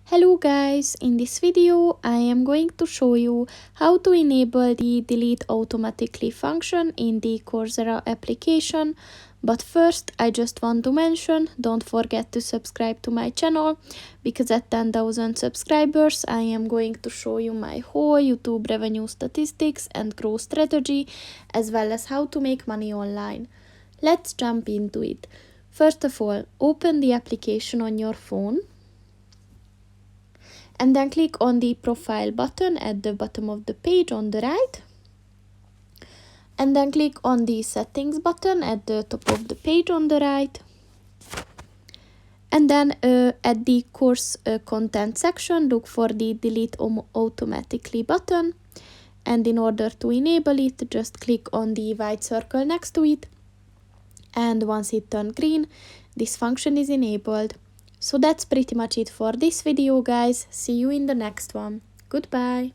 Hello guys, in this video I am going to show you how to enable the delete automatically function in the Coursera application. But first I just want to mention, don't forget to subscribe to my channel, because at 10,000 subscribers I am going to show you my whole YouTube revenue statistics and growth strategy, as well as how to make money online. Let's jump into it. First of all, open the application on your phone. And then click on the profile button at the bottom of the page on the right. And then click on the settings button at the top of the page on the right. And then at the course content section, look for the delete automatically button. And in order to enable it, just click on the white circle next to it. And once it turns green, this function is enabled. So that's pretty much it for this video, guys. See you in the next one. Goodbye.